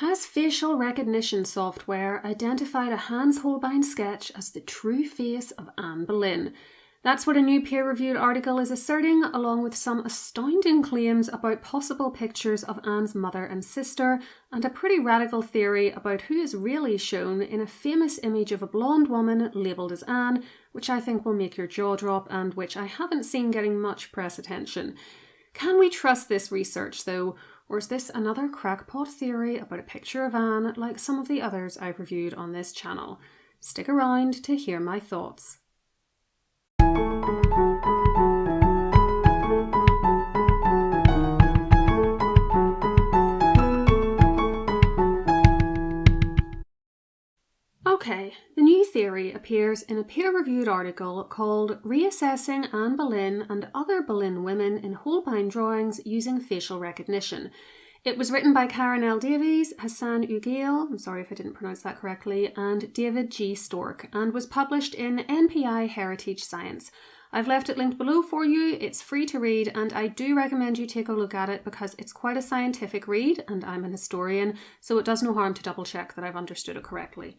Has facial recognition software identified a Hans Holbein sketch as the true face of Anne Boleyn? That's what a new peer-reviewed article is asserting, along with some astounding claims about possible pictures of Anne's mother and sister, and a pretty radical theory about who is really shown in a famous image of a blonde woman labelled as Anne, which I think will make your jaw drop and which I haven't seen getting much press attention. Can we trust this research, though? Or is this another crackpot theory about a picture of Anne like some of the others I've reviewed on this channel? Stick around to hear my thoughts. Okay, the new theory appears in a peer-reviewed article called Reassessing Anne Boleyn and Other Boleyn Women in Holbein Drawings Using Facial Recognition. It was written by Karen L. Davies, Hassan Ugail, I'm sorry if I didn't pronounce that correctly, and David G. Stork, and was published in NPI Heritage Science. I've left it linked below for you. It's free to read, and I do recommend you take a look at it because it's quite a scientific read, and I'm an historian, so it does no harm to double check that I've understood it correctly.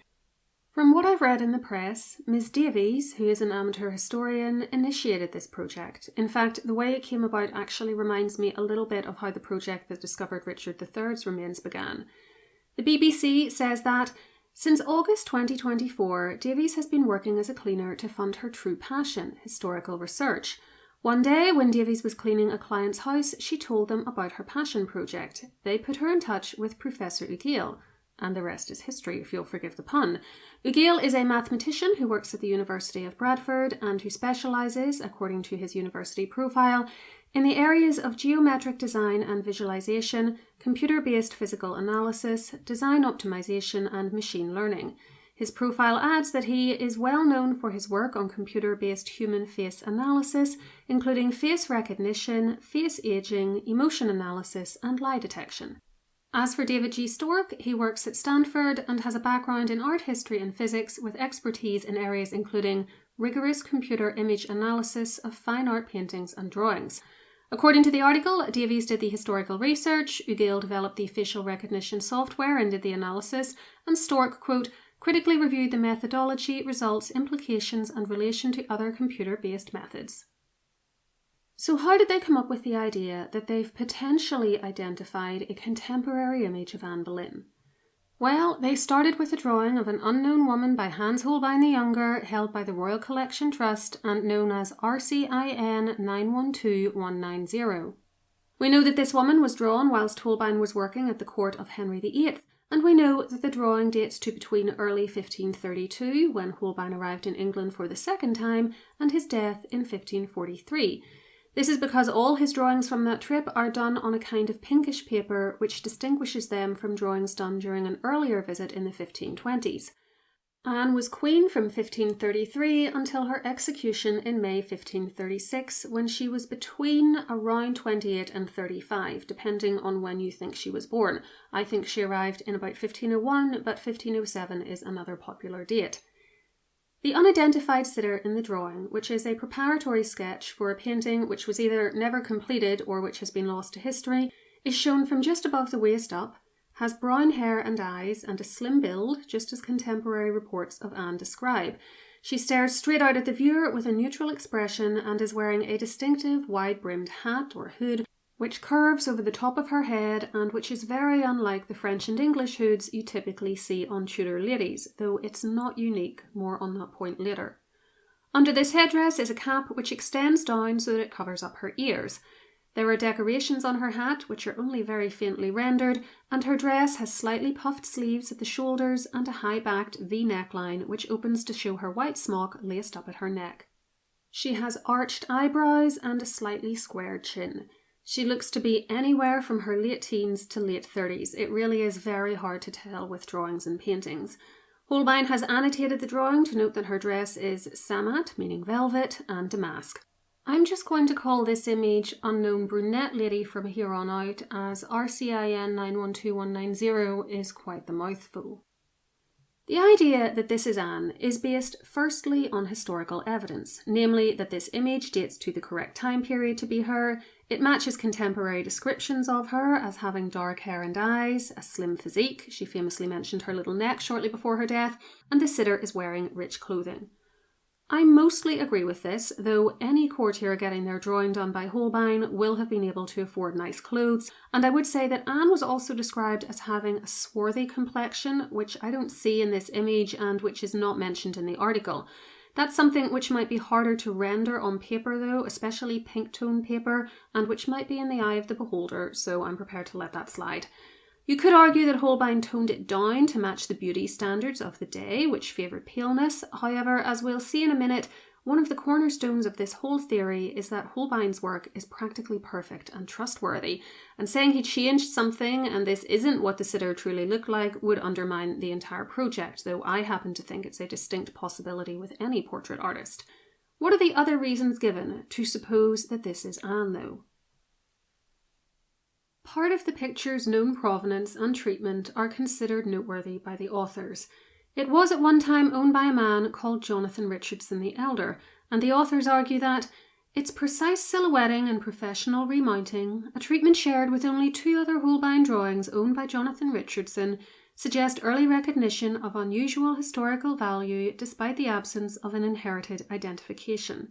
From what I've read in the press, Ms. Davies, who is an amateur historian, initiated this project. In fact, the way it came about actually reminds me a little bit of how the project that discovered Richard III's remains began. The BBC says that, since August 2024, Davies has been working as a cleaner to fund her true passion, historical research. One day, when Davies was cleaning a client's house, she told them about her passion project. They put her in touch with Professor Ugail. And the rest is history, if you'll forgive the pun. Ugail is a mathematician who works at the University of Bradford and who specialises, according to his university profile, in the areas of geometric design and visualization, computer-based physical analysis, design optimization, and machine learning. His profile adds that he is well known for his work on computer-based human face analysis, including face recognition, face aging, emotion analysis, and lie detection. As for David G. Stork, he works at Stanford and has a background in art history and physics with expertise in areas including rigorous computer image analysis of fine art paintings and drawings. According to the article, Davies did the historical research, Ugail developed the facial recognition software and did the analysis, and Stork, quote, critically reviewed the methodology, results, implications, and relation to other computer-based methods. So how did they come up with the idea that they've potentially identified a contemporary image of Anne Boleyn? Well, they started with a drawing of an unknown woman by Hans Holbein the Younger, held by the Royal Collection Trust and known as RCIN 912190. We know that this woman was drawn whilst Holbein was working at the court of Henry VIII, and we know that the drawing dates to between early 1532, when Holbein arrived in England for the second time, and his death in 1543. This is because all his drawings from that trip are done on a kind of pinkish paper which distinguishes them from drawings done during an earlier visit in the 1520s. Anne was queen from 1533 until her execution in May 1536, when she was between around 28 and 35, depending on when you think she was born. I think she arrived in about 1501, but 1507 is another popular date. The unidentified sitter in the drawing, which is a preparatory sketch for a painting which was either never completed or which has been lost to history, is shown from just above the waist up, has brown hair and eyes and a slim build, just as contemporary reports of Anne describe. She stares straight out at the viewer with a neutral expression and is wearing a distinctive wide-brimmed hat or hood which curves over the top of her head and which is very unlike the French and English hoods you typically see on Tudor ladies, though it's not unique, more on that point later. Under this headdress is a cap which extends down so that it covers up her ears. There are decorations on her hat which are only very faintly rendered, and her dress has slightly puffed sleeves at the shoulders and a high-backed V neckline which opens to show her white smock laced up at her neck. She has arched eyebrows and a slightly squared chin. She looks to be anywhere from her late teens to late 30s. It really is very hard to tell with drawings and paintings. Holbein has annotated the drawing to note that her dress is samat, meaning velvet, and damask. I'm just going to call this image Unknown Brunette Lady from here on out, as RCIN 912190 is quite the mouthful. The idea that this is Anne is based firstly on historical evidence, namely that this image dates to the correct time period to be her, it matches contemporary descriptions of her as having dark hair and eyes, a slim physique, she famously mentioned her little neck shortly before her death, and the sitter is wearing rich clothing. I mostly agree with this, though any courtier getting their drawing done by Holbein will have been able to afford nice clothes, and I would say that Anne was also described as having a swarthy complexion, which I don't see in this image and which is not mentioned in the article. That's something which might be harder to render on paper though, especially pink tone paper, and which might be in the eye of the beholder, so I'm prepared to let that slide. You could argue that Holbein toned it down to match the beauty standards of the day, which favoured paleness. However, as we'll see in a minute, one of the cornerstones of this whole theory is that Holbein's work is practically perfect and trustworthy, and saying he changed something and this isn't what the sitter truly looked like would undermine the entire project, though I happen to think it's a distinct possibility with any portrait artist. What are the other reasons given to suppose that this is Anne, though? Part of the picture's known provenance and treatment are considered noteworthy by the authors. It was at one time owned by a man called Jonathan Richardson the Elder, and the authors argue that its precise silhouetting and professional remounting, a treatment shared with only 2 other Holbein drawings owned by Jonathan Richardson, suggest early recognition of unusual historical value despite the absence of an inherited identification.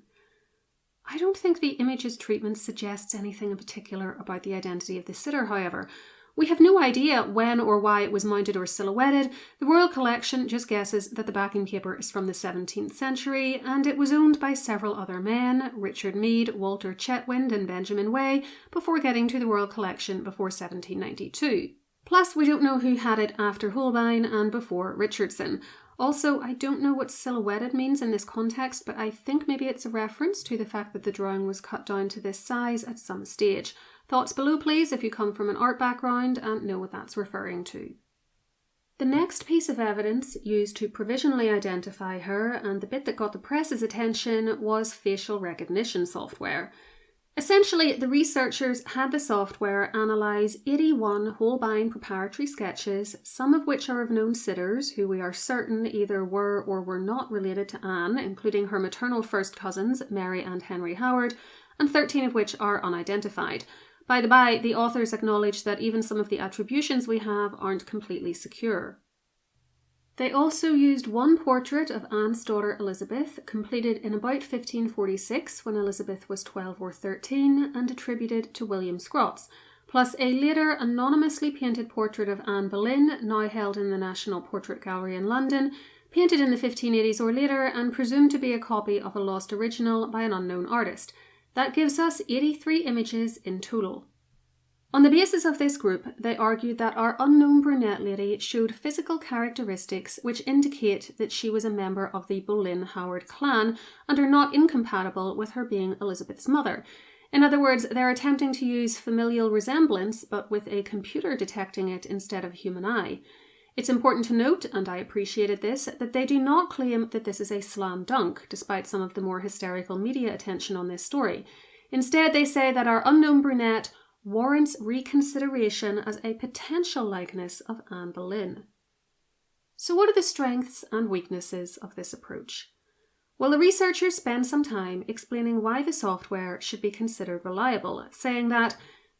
I don't think the image's treatment suggests anything in particular about the identity of the sitter, however. We have no idea when or why it was mounted or silhouetted. The Royal Collection just guesses that the backing paper is from the 17th century, and it was owned by several other men, Richard Mead, Walter Chetwynd and Benjamin Way, before getting to the Royal Collection before 1792. Plus, we don't know who had it after Holbein and before Richardson. Also, I don't know what silhouetted means in this context, but I think maybe it's a reference to the fact that the drawing was cut down to this size at some stage. Thoughts below please if you come from an art background and know what that's referring to. The next piece of evidence used to provisionally identify her, and the bit that got the press's attention, was facial recognition software. Essentially, the researchers had the software analyse 81 Holbein preparatory sketches, some of which are of known sitters who we are certain either were or were not related to Anne, including her maternal first cousins, Mary and Henry Howard, and 13 of which are unidentified. By the by, the authors acknowledge that even some of the attributions we have aren't completely secure. They also used one portrait of Anne's daughter Elizabeth, completed in about 1546 when Elizabeth was 12 or 13, and attributed to William Scrots, plus a later anonymously painted portrait of Anne Boleyn, now held in the National Portrait Gallery in London, painted in the 1580s or later and presumed to be a copy of a lost original by an unknown artist. That gives us 83 images in total. On the basis of this group, they argued that our unknown brunette lady showed physical characteristics which indicate that she was a member of the Boleyn-Howard clan and are not incompatible with her being Elizabeth's mother. In other words, they're attempting to use familial resemblance, but with a computer detecting it instead of a human eye. It's important to note, and I appreciated this, that they do not claim that this is a slam dunk, despite some of the more hysterical media attention on this story. Instead, they say that our unknown brunette warrants reconsideration as a potential likeness of Anne Boleyn. So what are the strengths and weaknesses of this approach? Well, the researchers spend some time explaining why the software should be considered reliable, saying that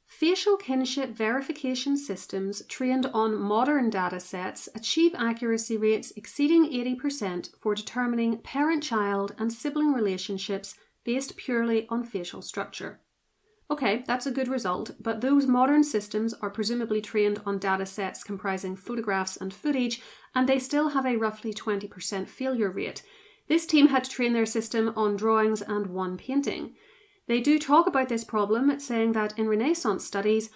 facial kinship verification systems trained on modern data sets achieve accuracy rates exceeding 80% for determining parent-child and sibling relationships based purely on facial structure. Okay, that's a good result, but those modern systems are presumably trained on data sets comprising photographs and footage, and they still have a roughly 20% failure rate. This team had to train their system on drawings and one painting. They do talk about this problem, saying that in Renaissance studies,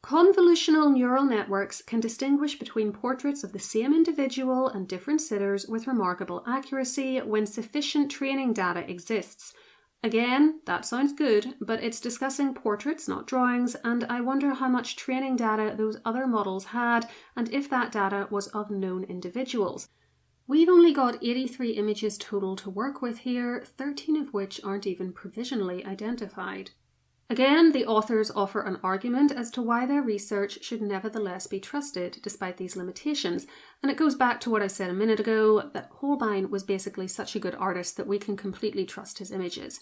convolutional neural networks can distinguish between portraits of the same individual and different sitters with remarkable accuracy when sufficient training data exists. Again, that sounds good, but it's discussing portraits, not drawings, and I wonder how much training data those other models had and if that data was of known individuals. We've only got 83 images total to work with here, 13 of which aren't even provisionally identified. Again, the authors offer an argument as to why their research should nevertheless be trusted despite these limitations, and it goes back to what I said a minute ago, that Holbein was basically such a good artist that we can completely trust his images.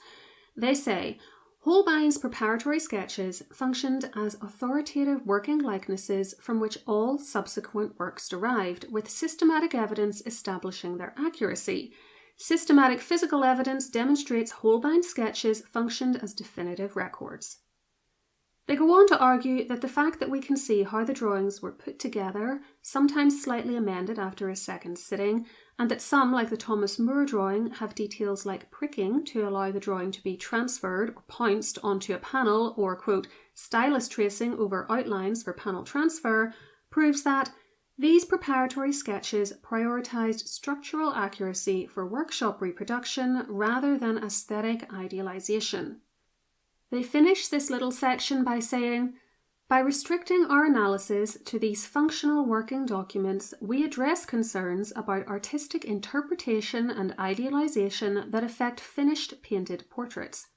They say, Holbein's preparatory sketches functioned as authoritative working likenesses from which all subsequent works derived, with systematic evidence establishing their accuracy. Systematic physical evidence demonstrates Holbein's sketches functioned as definitive records. They go on to argue that the fact that we can see how the drawings were put together, sometimes slightly amended after a second sitting, and that some, like the Thomas Moore drawing, have details like pricking to allow the drawing to be transferred or pounced onto a panel, or, quote, stylus tracing over outlines for panel transfer, proves that these preparatory sketches prioritized structural accuracy for workshop reproduction rather than aesthetic idealization. They finish this little section by saying, by restricting our analysis to these functional working documents, we address concerns about artistic interpretation and idealization that affect finished painted portraits.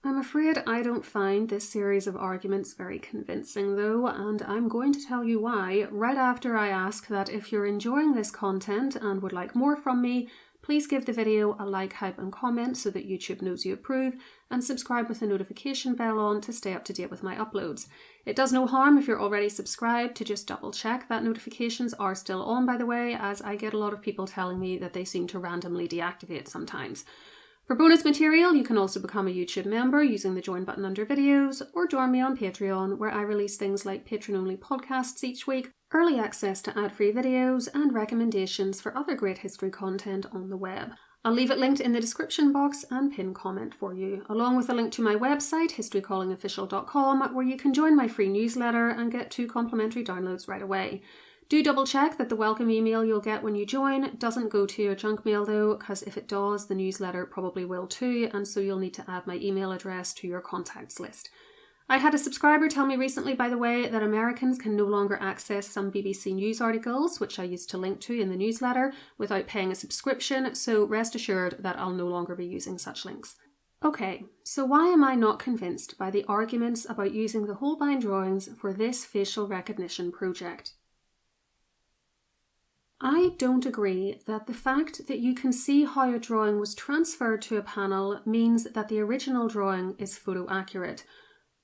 I'm afraid I don't find this series of arguments very convincing though, and I'm going to tell you why right after I ask that if you're enjoying this content and would like more from me, please give the video a like, hype and comment so that YouTube knows you approve, and subscribe with the notification bell on to stay up to date with my uploads. It does no harm if you're already subscribed to just double check that notifications are still on, by the way, as I get a lot of people telling me that they seem to randomly deactivate sometimes. For bonus material, you can also become a YouTube member using the join button under videos, or join me on Patreon, where I release things like patron-only podcasts each week, early access to ad-free videos, and recommendations for other great history content on the web. I'll leave it linked in the description box and pin comment for you, along with a link to my website, historycallingofficial.com, where you can join my free newsletter and get 2 complimentary downloads right away. Do double check that the welcome email you'll get when you join doesn't go to your junk mail though, because if it does, the newsletter probably will too, and so you'll need to add my email address to your contacts list. I had a subscriber tell me recently, by the way, that Americans can no longer access some BBC News articles, which I used to link to in the newsletter, without paying a subscription, so rest assured that I'll no longer be using such links. Okay, so why am I not convinced by the arguments about using the Holbein drawings for this facial recognition project? I don't agree that the fact that you can see how a drawing was transferred to a panel means that the original drawing is photo accurate.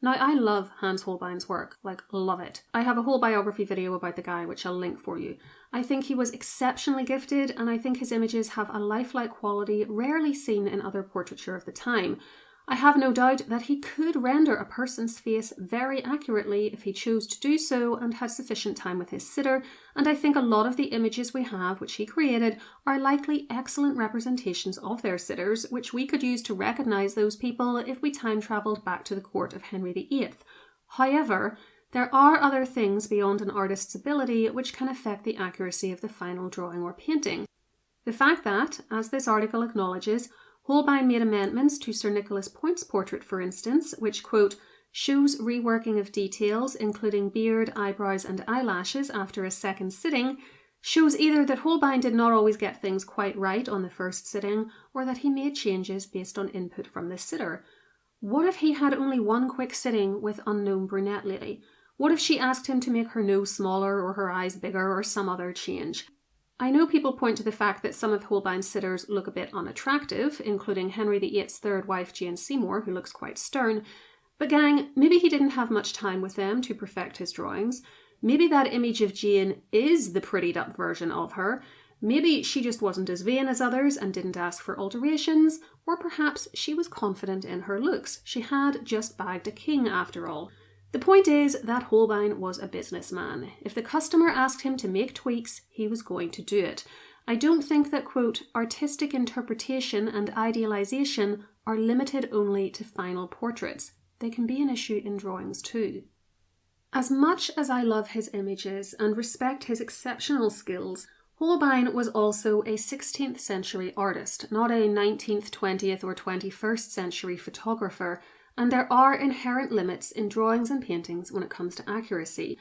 Now, I love Hans Holbein's work, love it. I have a whole biography video about the guy, which I'll link for you. I think he was exceptionally gifted, and I think his images have a lifelike quality rarely seen in other portraiture of the time. I have no doubt that he could render a person's face very accurately if he chose to do so and had sufficient time with his sitter, and I think a lot of the images we have which he created are likely excellent representations of their sitters, which we could use to recognise those people if we time travelled back to the court of Henry VIII. However, there are other things beyond an artist's ability which can affect the accuracy of the final drawing or painting. The fact that, as this article acknowledges, Holbein made amendments to Sir Nicholas Point's portrait, for instance, which, quote, shows reworking of details, including beard, eyebrows and eyelashes after a second sitting, shows either that Holbein did not always get things quite right on the first sitting, or that he made changes based on input from the sitter. What if he had only one quick sitting with unknown brunette lady? What if she asked him to make her nose smaller or her eyes bigger or some other change? I know people point to the fact that some of Holbein's sitters look a bit unattractive, including Henry VIII's third wife Jane Seymour, who looks quite stern, but gang, maybe he didn't have much time with them to perfect his drawings. Maybe that image of Jane is the prettied up version of her. Maybe she just wasn't as vain as others and didn't ask for alterations, or perhaps she was confident in her looks. She had just bagged a king after all. The point is that Holbein was a businessman. If the customer asked him to make tweaks, he was going to do it. I don't think that, quote, artistic interpretation and idealization are limited only to final portraits. They can be an issue in drawings too. As much as I love his images and respect his exceptional skills, Holbein was also a 16th century artist, not a 19th, 20th or 21st century photographer, and there are inherent limits in drawings and paintings when it comes to accuracy.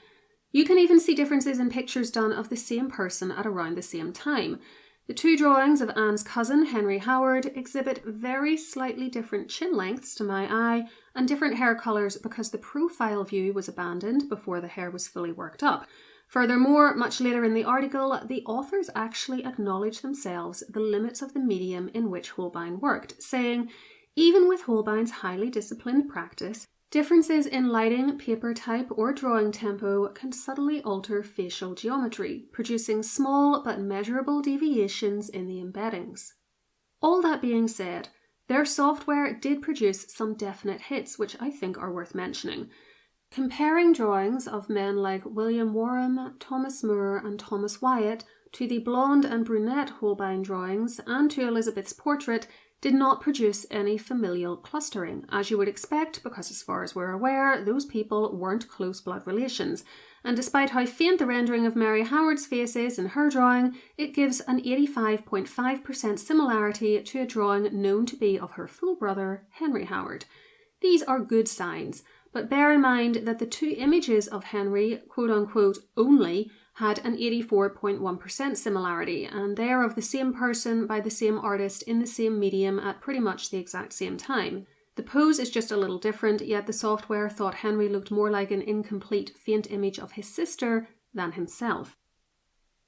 You can even see differences in pictures done of the same person at around the same time. The two drawings of Anne's cousin, Henry Howard, exhibit very slightly different chin lengths to my eye and different hair colours because the profile view was abandoned before the hair was fully worked up. Furthermore, much later in the article, the authors actually acknowledge themselves the limits of the medium in which Holbein worked, saying, even with Holbein's highly disciplined practice, differences in lighting, paper type, or drawing tempo can subtly alter facial geometry, producing small but measurable deviations in the embeddings. All that being said, their software did produce some definite hits which I think are worth mentioning. Comparing drawings of men like William Warham, Thomas Moore, and Thomas Wyatt to the blonde and brunette Holbein drawings and to Elizabeth's portrait did not produce any familial clustering, as you would expect, because as far as we're aware, those people weren't close blood relations. And despite how faint the rendering of Mary Howard's face is in her drawing, it gives an 85.5% similarity to a drawing known to be of her full brother, Henry Howard. These are good signs, but bear in mind that the two images of Henry, quote-unquote, only, had an 84.1% similarity, and they are of the same person by the same artist in the same medium at pretty much the exact same time. The pose is just a little different, yet the software thought Henry looked more like an incomplete, faint image of his sister than himself.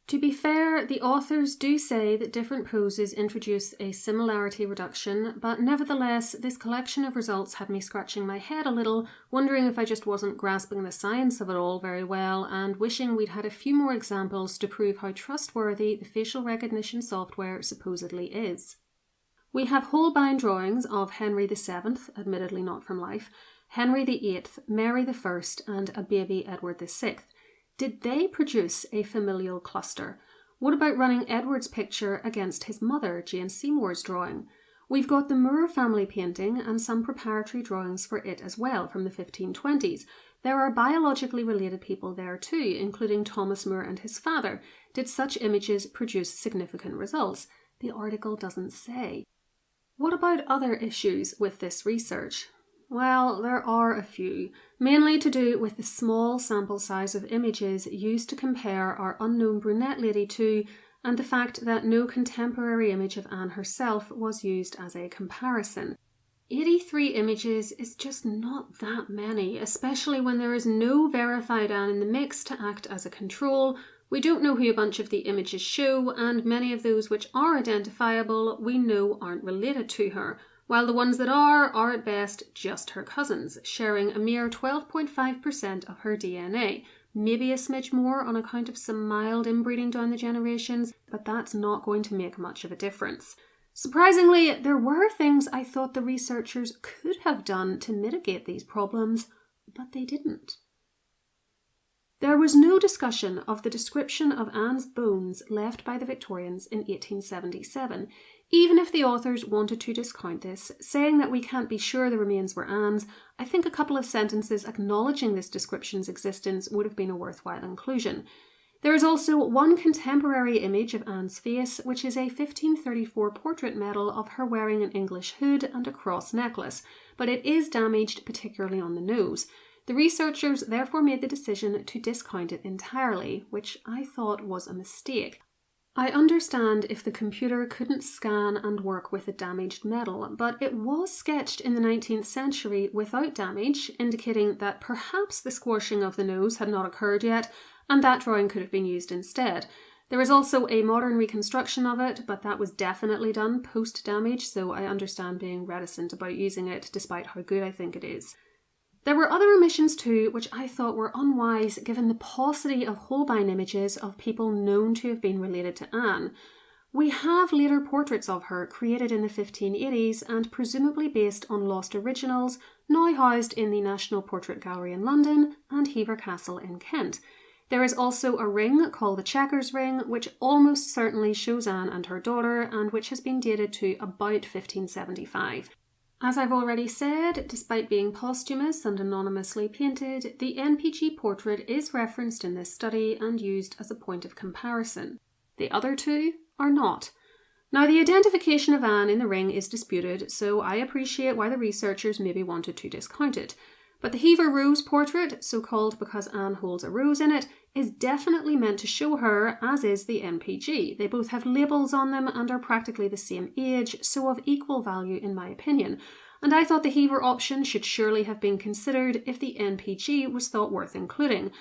To be fair, the authors do say that different poses introduce a similarity reduction, but nevertheless, this collection of results had me scratching my head a little, wondering if I just wasn't grasping the science of it all very well, and wishing we'd had a few more examples to prove how trustworthy the facial recognition software supposedly is. We have Holbein drawings of Henry VII, admittedly not from life, Henry VIII, Mary I, and a baby Edward VI. Did they produce a familial cluster? What about running Edward's picture against his mother, Jane Seymour's drawing? We've got the Moore family painting and some preparatory drawings for it as well from the 1520s. There are biologically related people there too, including Thomas Moore and his father. Did such images produce significant results? The article doesn't say. What about other issues with this research? Well, there are a few, mainly to do with the small sample size of images used to compare our unknown brunette lady to, and the fact that no contemporary image of Anne herself was used as a comparison. 83 images is just not that many, especially when there is no verified Anne in the mix to act as a control. We don't know who a bunch of the images show, and many of those which are identifiable we know aren't related to her, while the ones that are at best just her cousins, sharing a mere 12.5% of her DNA, maybe a smidge more on account of some mild inbreeding down the generations, but that's not going to make much of a difference. Surprisingly, there were things I thought the researchers could have done to mitigate these problems, but they didn't. There was no discussion of the description of Anne's bones left by the Victorians in 1877, even if the authors wanted to discount this, saying that we can't be sure the remains were Anne's. I think a couple of sentences acknowledging this description's existence would have been a worthwhile inclusion. There is also one contemporary image of Anne's face, which is a 1534 portrait medal of her wearing an English hood and a cross necklace, but it is damaged, particularly on the nose. The researchers therefore made the decision to discount it entirely, which I thought was a mistake. I understand if the computer couldn't scan and work with a damaged medal, but it was sketched in the 19th century without damage, indicating that perhaps the squashing of the nose had not occurred yet, and that drawing could have been used instead. There is also a modern reconstruction of it, but that was definitely done post-damage, so I understand being reticent about using it, despite how good I think it is. There were other omissions too, which I thought were unwise given the paucity of Holbein images of people known to have been related to Anne. We have later portraits of her created in the 1580s and presumably based on lost originals, now housed in the National Portrait Gallery in London and Hever Castle in Kent. There is also a ring called the Chequers Ring, which almost certainly shows Anne and her daughter, and which has been dated to about 1575. As I've already said, despite being posthumous and anonymously painted, the NPG portrait is referenced in this study and used as a point of comparison. The other two are not. Now, the identification of Anne in the ring is disputed, so I appreciate why the researchers maybe wanted to discount it. But the Hever Rose portrait, so called because Anne holds a rose in it, is definitely meant to show her, as is the NPG. They both have labels on them and are practically the same age, so of equal value in my opinion. And I thought the Hever option should surely have been considered if the NPG was thought worth including.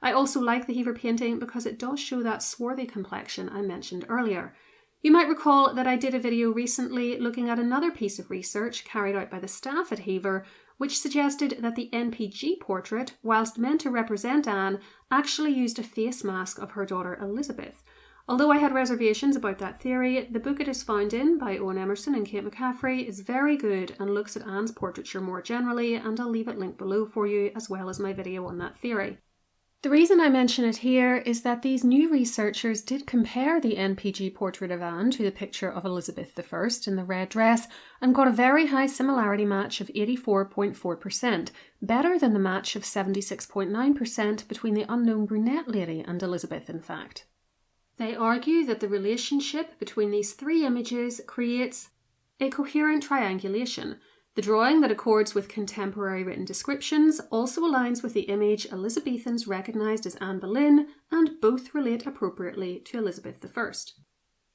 I also like the Hever painting because it does show that swarthy complexion I mentioned earlier. You might recall that I did a video recently looking at another piece of research carried out by the staff at Hever, which suggested that the NPG portrait, whilst meant to represent Anne, actually used a face mask of her daughter Elizabeth. Although I had reservations about that theory, the book it is found in by Owen Emerson and Kate McCaffrey is very good and looks at Anne's portraiture more generally, and I'll leave it linked below for you, as well as my video on that theory. The reason I mention it here is that these new researchers did compare the NPG portrait of Anne to the picture of Elizabeth I in the red dress and got a very high similarity match of 84.4%, better than the match of 76.9% between the unknown brunette lady and Elizabeth, in fact. They argue that the relationship between these three images creates a coherent triangulation. The drawing that accords with contemporary written descriptions also aligns with the image Elizabethans recognised as Anne Boleyn, and both relate appropriately to Elizabeth I.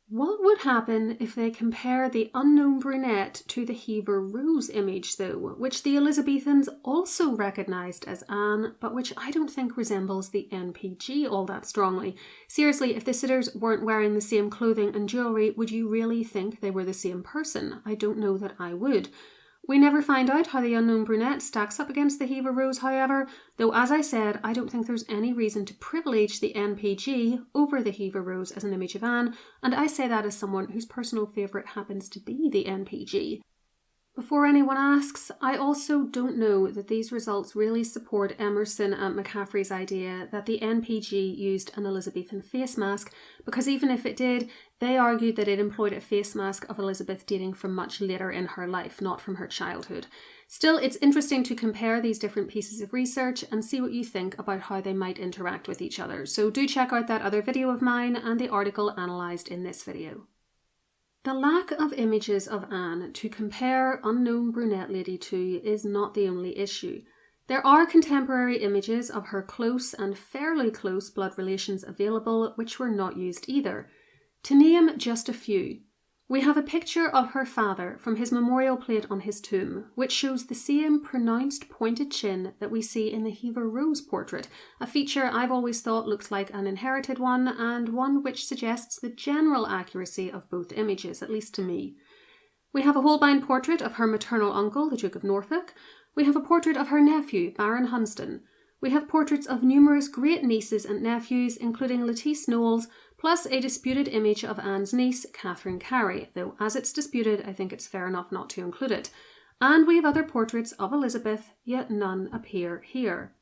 What would happen if they compare the unknown brunette to the Hever Rose image, though, which the Elizabethans also recognised as Anne, but which I don't think resembles the NPG all that strongly? Seriously, if the sitters weren't wearing the same clothing and jewellery, would you really think they were the same person? I don't know that I would. We never find out how the unknown brunette stacks up against the Hever Rose, however, though as I said, I don't think there's any reason to privilege the NPG over the Hever Rose as an image of Anne, and I say that as someone whose personal favourite happens to be the NPG. Before anyone asks, I also don't know that these results really support Emerson and McCaffrey's idea that the NPG used an Elizabethan face mask, because even if it did, they argued that it employed a face mask of Elizabeth dating from much later in her life, not from her childhood. Still, it's interesting to compare these different pieces of research and see what you think about how they might interact with each other. So do check out that other video of mine and the article analysed in this video. The lack of images of Anne to compare unknown brunette lady to is not the only issue. There are contemporary images of her close and fairly close blood relations available which were not used either. To name just a few, we have a picture of her father from his memorial plate on his tomb, which shows the same pronounced pointed chin that we see in the Hever Rose portrait, a feature I've always thought looks like an inherited one, and one which suggests the general accuracy of both images, at least to me. We have a Holbein portrait of her maternal uncle, the Duke of Norfolk. We have a portrait of her nephew, Baron Hunsdon. We have portraits of numerous great-nieces and nephews, including Lettice Knowles, plus a disputed image of Anne's niece, Catherine Carey, though as it's disputed, I think it's fair enough not to include it. And we have other portraits of Elizabeth, yet none appear here.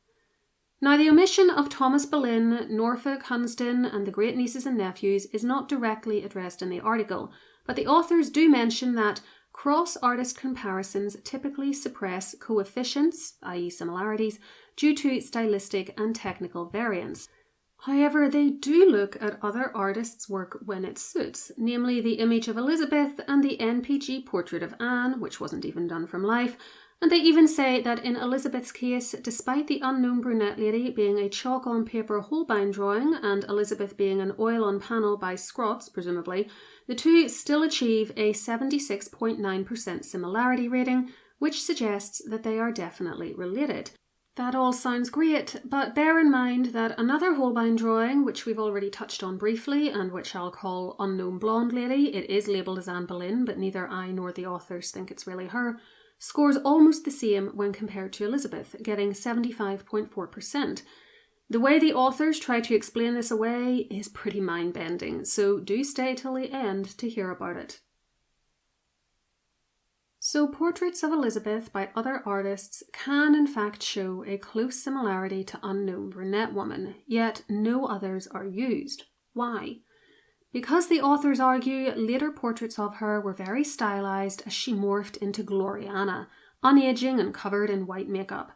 Now, the omission of Thomas Boleyn, Norfolk, Hunsdon, and the great-nieces and nephews is not directly addressed in the article, but the authors do mention that cross-artist comparisons typically suppress coefficients, i.e. similarities, due to stylistic and technical variance. However, they do look at other artists' work when it suits, namely the image of Elizabeth and the NPG portrait of Anne, which wasn't even done from life, and they even say that in Elizabeth's case, despite the unknown brunette lady being a chalk-on-paper Holbein drawing and Elizabeth being an oil-on-panel by Scrots, presumably, the two still achieve a 76.9% similarity rating, which suggests that they are definitely related. That all sounds great, but bear in mind that another Holbein drawing, which we've already touched on briefly and which I'll call Unknown Blonde Lady, it is labelled as Anne Boleyn, but neither I nor the authors think it's really her, scores almost the same when compared to Elizabeth, getting 75.4%. The way the authors try to explain this away is pretty mind-bending, so do stay till the end to hear about it. So portraits of Elizabeth by other artists can in fact show a close similarity to Unknown Brunette Woman, yet no others are used. Why? Because the authors argue later portraits of her were very stylised as she morphed into Gloriana, unaging and covered in white makeup.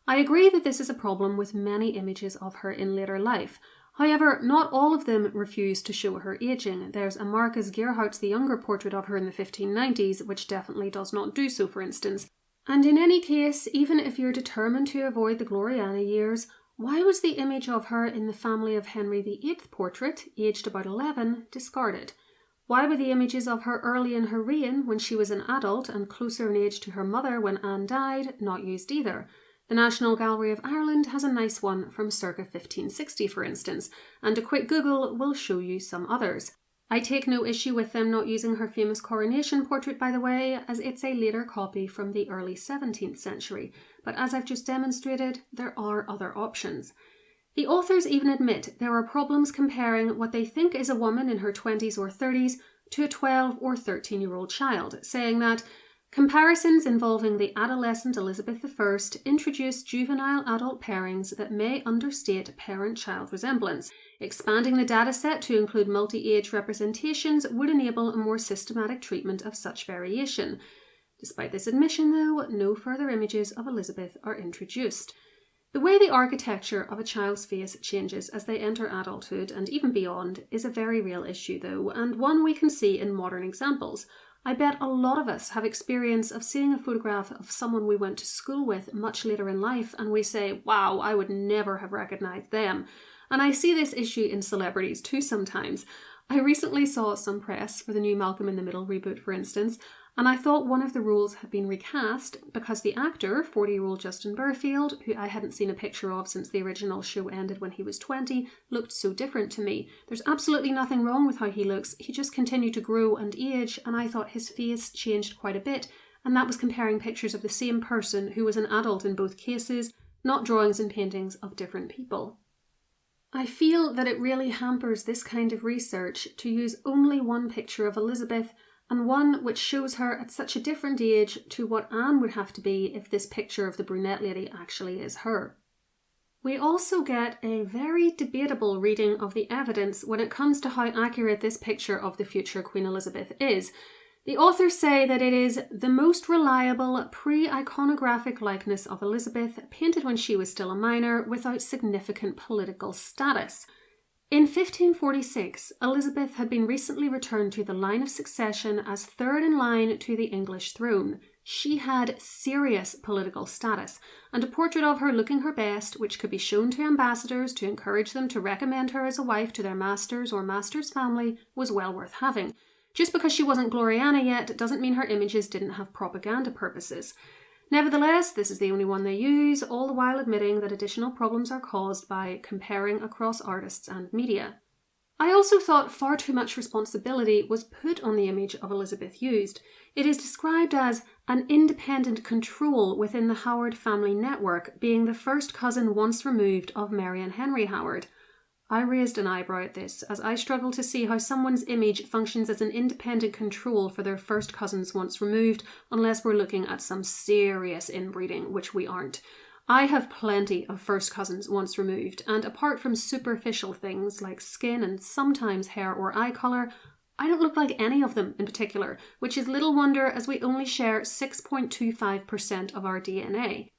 I agree that this is a problem with many images of her in later life. However, not all of them refuse to show her ageing. There's a Marcus Gerhardt's the Younger portrait of her in the 1590s, which definitely does not do so, for instance. And in any case, even if you're determined to avoid the Gloriana years, Why was the image of her in the family of Henry VIII portrait, aged about 11, discarded? Why were the images of her early in her reign, when she was an adult and closer in age to her mother when Anne died, not used either? The National Gallery of Ireland has a nice one from circa 1560, for instance, and a quick Google will show you some others. I take no issue with them not using her famous coronation portrait, by the way, as it's a later copy from the early 17th century, but as I've just demonstrated, there are other options. The authors even admit there are problems comparing what they think is a woman in her 20s or 30s to a 12 or 13-year-old child, saying that comparisons involving the adolescent Elizabeth I introduce juvenile adult pairings that may understate parent-child resemblance. Expanding the dataset to include multi-age representations would enable a more systematic treatment of such variation. Despite this admission, though, no further images of Elizabeth are introduced. The way the architecture of a child's face changes as they enter adulthood and even beyond is a very real issue, though, and one we can see in modern examples. I bet a lot of us have experience of seeing a photograph of someone we went to school with much later in life and we say, wow, I would never have recognized them. And I see this issue in celebrities too sometimes. I recently saw some press for the new Malcolm in the Middle reboot, for instance, and I thought one of the roles had been recast because the actor, 40-year-old Justin Burfield, who I hadn't seen a picture of since the original show ended when he was 20, looked so different to me. There's absolutely nothing wrong with how he looks, he just continued to grow and age, and I thought his face changed quite a bit, and that was comparing pictures of the same person who was an adult in both cases, not drawings and paintings of different people. I feel that it really hampers this kind of research to use only one picture of Elizabeth, and one which shows her at such a different age to what Anne would have to be if this picture of the brunette lady actually is her. We also get a very debatable reading of the evidence when it comes to how accurate this picture of the future Queen Elizabeth is. The authors say that it is the most reliable pre-iconographic likeness of Elizabeth, painted when she was still a minor, without significant political status. In 1546, Elizabeth had been recently returned to the line of succession as third in line to the English throne. She had serious political status, and a portrait of her looking her best, which could be shown to ambassadors to encourage them to recommend her as a wife to their masters or masters' family, was well worth having. Just because she wasn't Gloriana yet doesn't mean her images didn't have propaganda purposes. Nevertheless, this is the only one they use, all the while admitting that additional problems are caused by comparing across artists and media. I also thought far too much responsibility was put on the image of Elizabeth used. It is described as an independent control within the Howard family network, being the first cousin once removed of Mary and Henry Howard. I raised an eyebrow at this, as I struggle to see how someone's image functions as an independent control for their first cousins once removed, unless we're looking at some serious inbreeding, which we aren't. I have plenty of first cousins once removed, and apart from superficial things like skin and sometimes hair or eye colour, I don't look like any of them in particular, which is little wonder as we only share 6.25% of our DNA.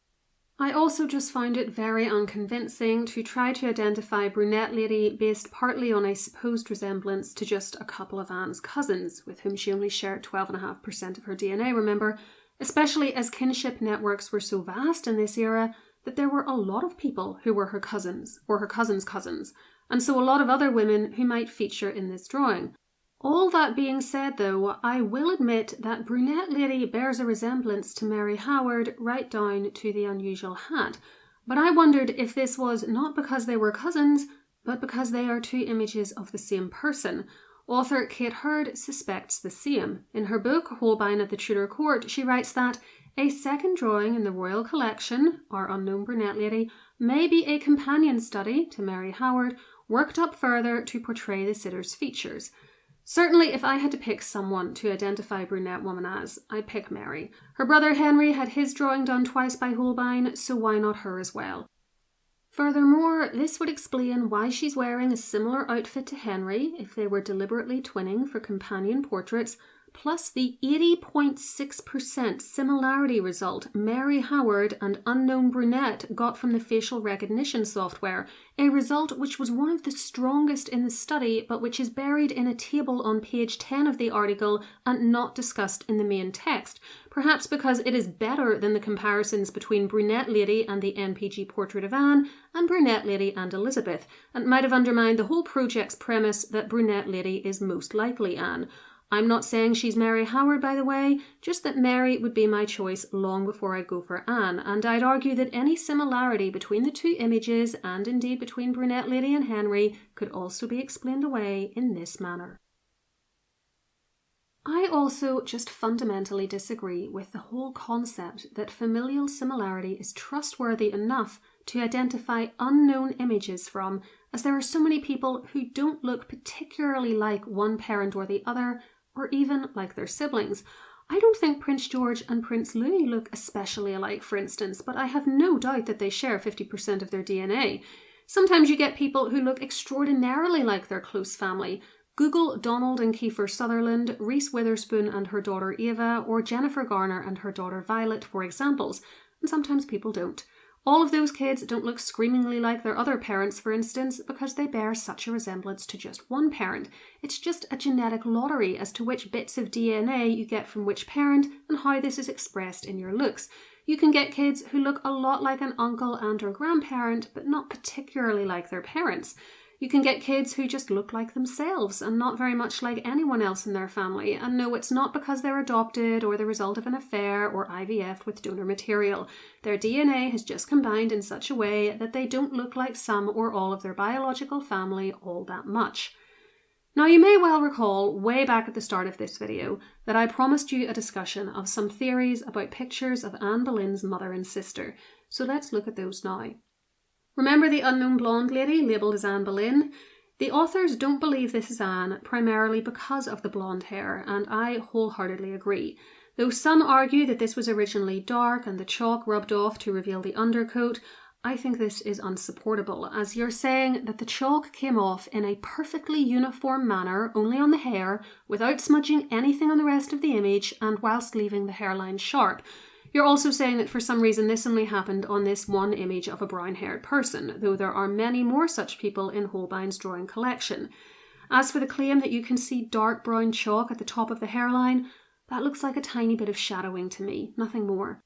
I also just found it very unconvincing to try to identify brunette lady based partly on a supposed resemblance to just a couple of Anne's cousins, with whom she only shared 12.5% of her DNA, remember, especially as kinship networks were so vast in this era that there were a lot of people who were her cousins, or her cousins' cousins, and so a lot of other women who might feature in this drawing. All that being said, though, I will admit that brunette lady bears a resemblance to Mary Howard right down to the unusual hat, but I wondered if this was not because they were cousins, but because they are two images of the same person. Author Kate Hurd suspects the same. In her book, Holbein at the Tudor Court, she writes that a second drawing in the royal collection, our unknown brunette lady, may be a companion study to Mary Howard, worked up further to portray the sitter's features. Certainly, if I had to pick someone to identify brunette woman as, I'd pick Mary. Her brother Henry had his drawing done twice by Holbein, so why not her as well? Furthermore, this would explain why she's wearing a similar outfit to Henry if they were deliberately twinning for companion portraits, plus the 80.6% similarity result Mary Howard and unknown brunette got from the facial recognition software, a result which was one of the strongest in the study but which is buried in a table on page 10 of the article and not discussed in the main text, perhaps because it is better than the comparisons between brunette lady and the NPG portrait of Anne and brunette lady and Elizabeth, and might have undermined the whole project's premise that brunette lady is most likely Anne. I'm not saying she's Mary Howard, by the way, just that Mary would be my choice long before I go for Anne, and I'd argue that any similarity between the two images, and indeed between brunette lady and Henry, could also be explained away in this manner. I also just fundamentally disagree with the whole concept that familial similarity is trustworthy enough to identify unknown images from, as there are so many people who don't look particularly like one parent or the other, or even like their siblings. I don't think Prince George and Prince Louis look especially alike, for instance, but I have no doubt that they share 50% of their DNA. Sometimes you get people who look extraordinarily like their close family. Google Donald and Kiefer Sutherland, Reese Witherspoon and her daughter Ava, or Jennifer Garner and her daughter Violet for examples, and sometimes people don't. All of those kids don't look screamingly like their other parents, for instance, because they bear such a resemblance to just one parent. It's just a genetic lottery as to which bits of DNA you get from which parent and how this is expressed in your looks. You can get kids who look a lot like an uncle and or grandparent, but not particularly like their parents. You can get kids who just look like themselves and not very much like anyone else in their family. And no, it's not because they're adopted or the result of an affair or IVF with donor material. Their DNA has just combined in such a way that they don't look like some or all of their biological family all that much. Now, you may well recall way back at the start of this video that I promised you a discussion of some theories about pictures of Anne Boleyn's mother and sister. So let's look at those now. Remember the unknown blonde lady labelled as Anne Boleyn? The authors don't believe this is Anne, primarily because of the blonde hair, and I wholeheartedly agree. Though some argue that this was originally dark and the chalk rubbed off to reveal the undercoat, I think this is unsupportable, as you're saying that the chalk came off in a perfectly uniform manner, only on the hair, without smudging anything on the rest of the image, and whilst leaving the hairline sharp. You're also saying that for some reason this only happened on this one image of a brown-haired person, though there are many more such people in Holbein's drawing collection. As for the claim that you can see dark brown chalk at the top of the hairline, that looks like a tiny bit of shadowing to me, nothing more.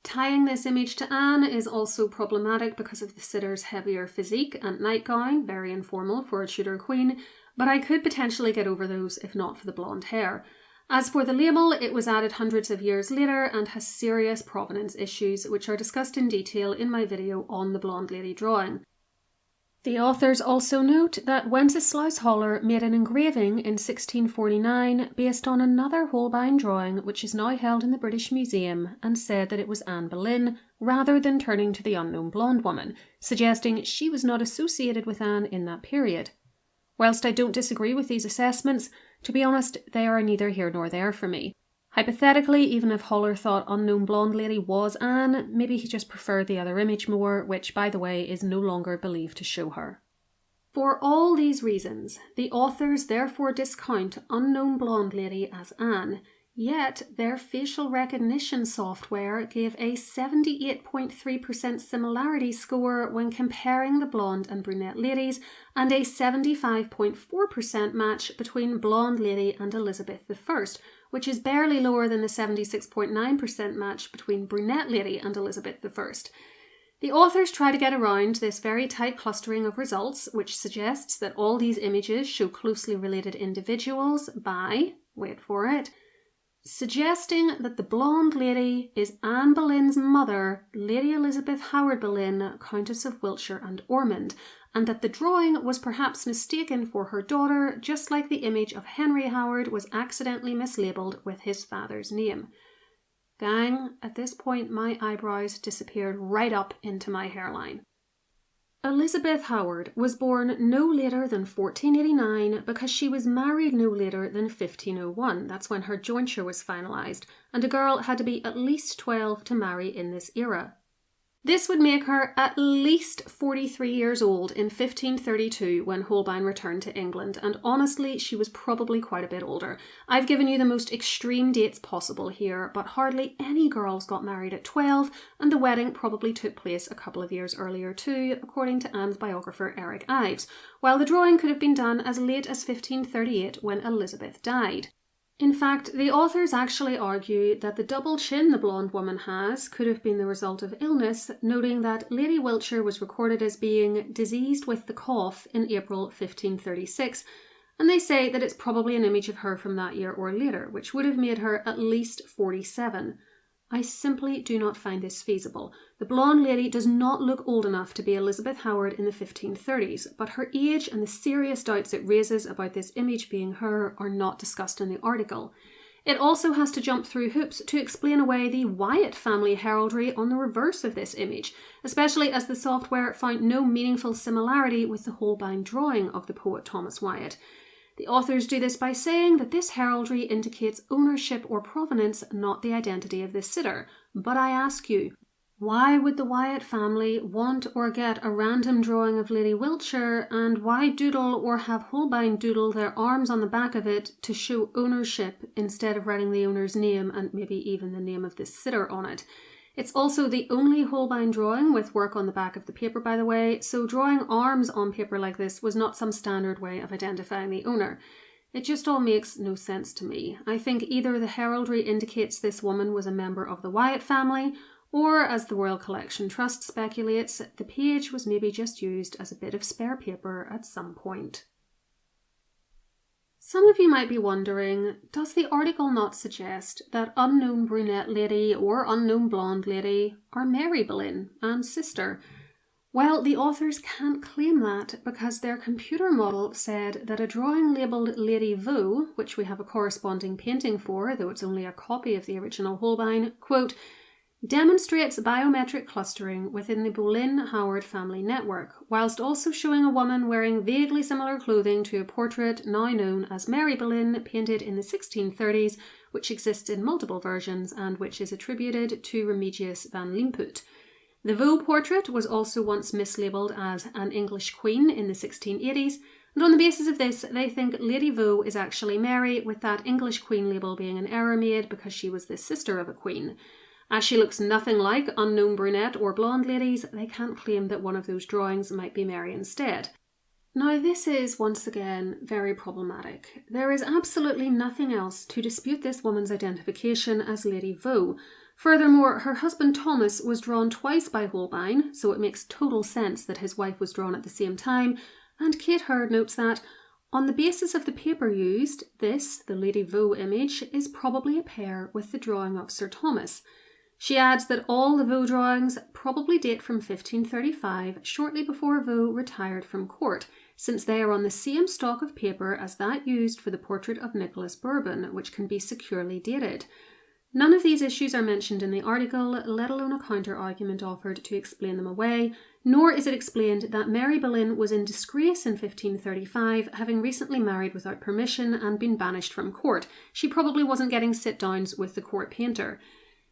Tying this image to Anne is also problematic because of the sitter's heavier physique and nightgown, very informal for a Tudor queen, but I could potentially get over those if not for the blonde hair. As for the label, it was added hundreds of years later and has serious provenance issues, which are discussed in detail in my video on the blonde lady drawing. The authors also note that Wenceslaus Hollar made an engraving in 1649 based on another Holbein drawing which is now held in the British Museum, and said that it was Anne Boleyn, rather than turning to the unknown blonde woman, suggesting she was not associated with Anne in that period. Whilst I don't disagree with these assessments, to be honest, they are neither here nor there for me. Hypothetically, even if Hollar thought unknown blonde lady was Anne, maybe he just preferred the other image more, which, by the way, is no longer believed to show her. For all these reasons, the authors therefore discount unknown blonde lady as Anne, yet their facial recognition software gave a 78.3% similarity score when comparing the blonde and brunette ladies, and a 75.4% match between blonde lady and Elizabeth I, which is barely lower than the 76.9% match between brunette lady and Elizabeth I. The authors try to get around this very tight clustering of results, which suggests that all these images show closely related individuals by, wait for it, suggesting that the blonde lady is Anne Boleyn's mother, Lady Elizabeth Howard Boleyn, Countess of Wiltshire and Ormond, and that the drawing was perhaps mistaken for her daughter, just like the image of Henry Howard was accidentally mislabelled with his father's name. Gang, at this point my eyebrows disappeared right up into my hairline. Elizabeth Howard was born no later than 1489 because she was married no later than 1501. That's when her jointure was finalised, and a girl had to be at least 12 to marry in this era. This would make her at least 43 years old in 1532 when Holbein returned to England, and honestly, she was probably quite a bit older. I've given you the most extreme dates possible here, but hardly any girls got married at 12, and the wedding probably took place a couple of years earlier too, according to Anne's biographer Eric Ives, while the drawing could have been done as late as 1538 when Elizabeth died. In fact, the authors actually argue that the double chin the blonde woman has could have been the result of illness, noting that Lady Wiltshire was recorded as being diseased with the cough in April 1536, and they say that it's probably an image of her from that year or later, which would have made her at least 47. I simply do not find this feasible. The blonde lady does not look old enough to be Elizabeth Howard in the 1530s, but her age and the serious doubts it raises about this image being her are not discussed in the article. It also has to jump through hoops to explain away the Wyatt family heraldry on the reverse of this image, especially as the software found no meaningful similarity with the Holbein drawing of the poet Thomas Wyatt. The authors do this by saying that this heraldry indicates ownership or provenance, not the identity of the sitter. But I ask you, why would the Wyatt family want or get a random drawing of Lady Wiltshire, and why doodle or have Holbein doodle their arms on the back of it to show ownership instead of writing the owner's name and maybe even the name of the sitter on it? It's also the only Holbein drawing with work on the back of the paper, by the way, so drawing arms on paper like this was not some standard way of identifying the owner. It just all makes no sense to me. I think either the heraldry indicates this woman was a member of the Wyatt family, or, as the Royal Collection Trust speculates, the page was maybe just used as a bit of spare paper at some point. Some of you might be wondering, does the article not suggest that unknown brunette lady or unknown blonde lady are Mary Boleyn, Anne's sister? Well, the authors can't claim that because their computer model said that a drawing labelled Lady Vaux, which we have a corresponding painting for, though it's only a copy of the original Holbein, quote, demonstrates biometric clustering within the Boleyn-Howard family network, whilst also showing a woman wearing vaguely similar clothing to a portrait now known as Mary Boleyn, painted in the 1630s, which exists in multiple versions and which is attributed to Remigius van Limput. The Vaux portrait was also once mislabelled as an English queen in the 1680s, and on the basis of this, they think Lady Vaux is actually Mary, with that English queen label being an error made because she was the sister of a queen. As she looks nothing like unknown brunette or blonde ladies, they can't claim that one of those drawings might be Mary instead. Now this is, once again, very problematic. There is absolutely nothing else to dispute this woman's identification as Lady Vaux. Furthermore, her husband Thomas was drawn twice by Holbein, so it makes total sense that his wife was drawn at the same time, and Kate Hurd notes that, on the basis of the paper used, this, the Lady Vaux image, is probably a pair with the drawing of Sir Thomas. She adds that all the Vaux drawings probably date from 1535, shortly before Vaux retired from court, since they are on the same stock of paper as that used for the portrait of Nicholas Bourbon, which can be securely dated. None of these issues are mentioned in the article, let alone a counter-argument offered to explain them away, nor is it explained that Mary Boleyn was in disgrace in 1535, having recently married without permission and been banished from court. She probably wasn't getting sit-downs with the court painter.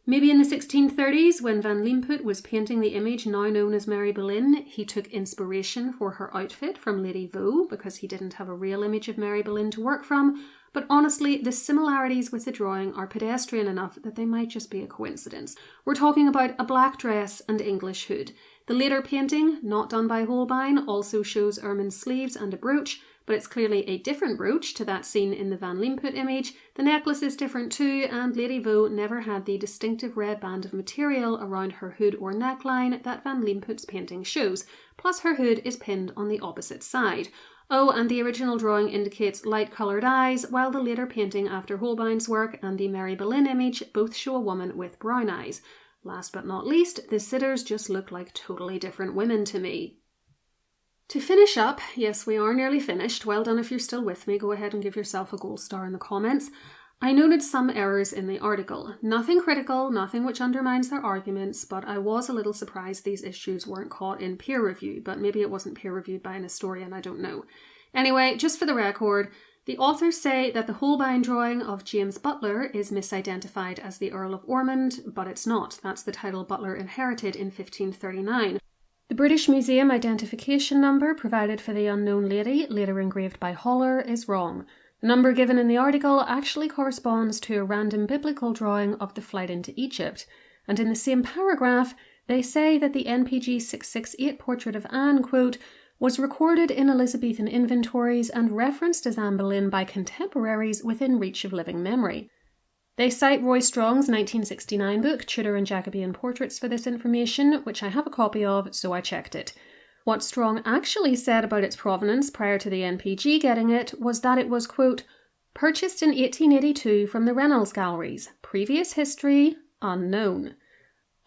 Maybe in the 1630s, when Van Limput was painting the image now known as Mary Boleyn, he took inspiration for her outfit from Lady Vaux because he didn't have a real image of Mary Boleyn to work from, but honestly, the similarities with the drawing are pedestrian enough that they might just be a coincidence. We're talking about a black dress and English hood. The later painting, not done by Holbein, also shows ermine sleeves and a brooch, but it's clearly a different brooch to that seen in the Van Limput image. The necklace is different too, and Lady Vaux never had the distinctive red band of material around her hood or neckline that Van Limput's painting shows, plus her hood is pinned on the opposite side. Oh, and the original drawing indicates light-coloured eyes, while the later painting after Holbein's work and the Mary Boleyn image both show a woman with brown eyes. Last but not least, the sitters just look like totally different women to me. To finish up, yes, we are nearly finished. Well done if you're still with me. Go ahead and give yourself a gold star in the comments. I noted some errors in the article. Nothing critical, nothing which undermines their arguments, but I was a little surprised these issues weren't caught in peer review, but maybe it wasn't peer reviewed by an historian, I don't know. Anyway, just for the record, The authors say that the Holbein drawing of James Butler is misidentified as the Earl of Ormond, but it's not. That's the title Butler inherited in 1539. The British Museum identification number provided for the unknown lady, later engraved by Holler, is wrong. The number given in the article actually corresponds to a random biblical drawing of the flight into Egypt. And in the same paragraph, they say that the NPG 668 portrait of Anne, quote, was recorded in Elizabethan inventories and referenced as Anne Boleyn by contemporaries within reach of living memory. They cite Roy Strong's 1969 book, Tudor and Jacobean Portraits, for this information, which I have a copy of, so I checked it. What Strong actually said about its provenance prior to the NPG getting it was that it was, quote, purchased in 1882 from the Reynolds Galleries. Previous history, unknown.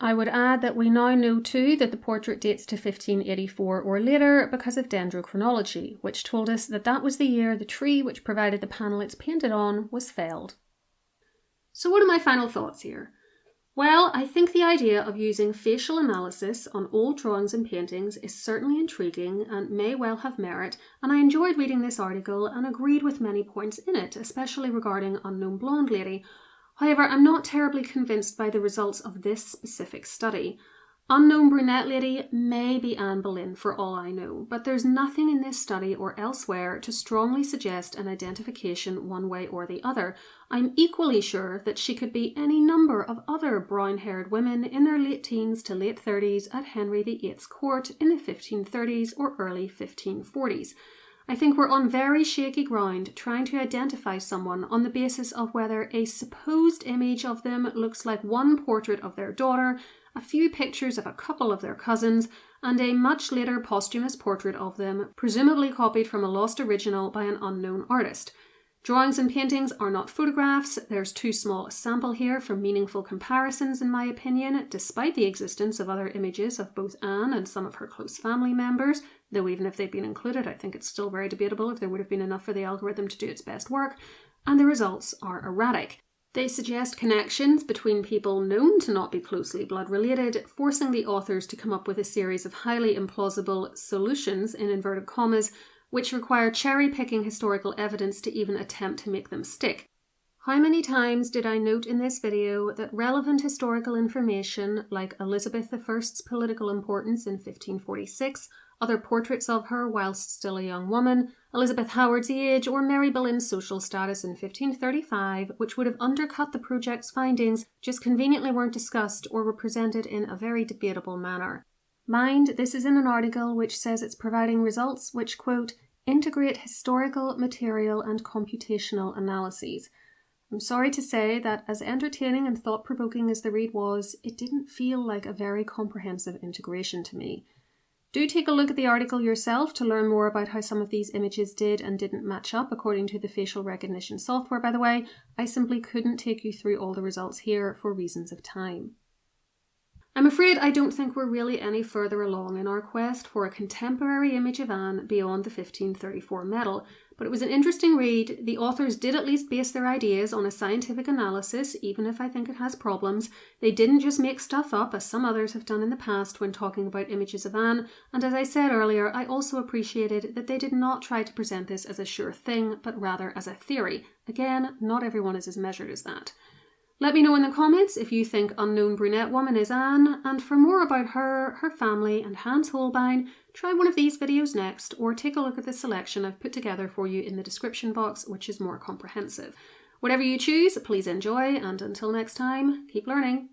I would add that we now know too that the portrait dates to 1584 or later because of dendrochronology, which told us that that was the year the tree which provided the panel it's painted on was felled. So what are my final thoughts here? Well, I think the idea of using facial analysis on old drawings and paintings is certainly intriguing and may well have merit, and I enjoyed reading this article and agreed with many points in it, especially regarding Unknown Blonde Lady. However, I'm not terribly convinced by the results of this specific study. Unknown Brunette Lady may be Anne Boleyn for all I know, but there's nothing in this study or elsewhere to strongly suggest an identification one way or the other. I'm equally sure that she could be any number of other brown-haired women in their late teens to late 30s at Henry VIII's court in the 1530s or early 1540s. I think we're on very shaky ground trying to identify someone on the basis of whether a supposed image of them looks like one portrait of their daughter, a few pictures of a couple of their cousins, and a much later posthumous portrait of them, presumably copied from a lost original by an unknown artist. Drawings and paintings are not photographs. There's too small a sample here for meaningful comparisons, in my opinion, despite the existence of other images of both Anne and some of her close family members, though even if they'd been included, I think it's still very debatable if there would have been enough for the algorithm to do its best work, and the results are erratic. They suggest connections between people known to not be closely blood related, forcing the authors to come up with a series of highly implausible solutions, in inverted commas, which require cherry-picking historical evidence to even attempt to make them stick. How many times did I note in this video that relevant historical information, like Elizabeth I's political importance in 1546, other portraits of her whilst still a young woman, Elizabeth Howard's age, or Mary Boleyn's social status in 1535, which would have undercut the project's findings, just conveniently weren't discussed or were presented in a very debatable manner. Mind, this is in an article which says it's providing results which, quote, integrate historical, material and computational analyses. I'm sorry to say that as entertaining and thought-provoking as the read was, it didn't feel like a very comprehensive integration to me. Do take a look at the article yourself to learn more about how some of these images did and didn't match up according to the facial recognition software, by the way. I simply couldn't take you through all the results here for reasons of time. I'm afraid I don't think we're really any further along in our quest for a contemporary image of Anne beyond the 1534 medal, but it was an interesting read. The authors did at least base their ideas on a scientific analysis, even if I think it has problems. They didn't just make stuff up, as some others have done in the past when talking about images of Anne, and as I said earlier, I also appreciated that they did not try to present this as a sure thing, but rather as a theory. Again, not everyone is as measured as that. Let me know in the comments if you think Unknown Brunette Woman is Anne, and for more about her, her family and Hans Holbein, try one of these videos next, or take a look at the selection I've put together for you in the description box, which is more comprehensive. Whatever you choose, please enjoy, and until next time, keep learning.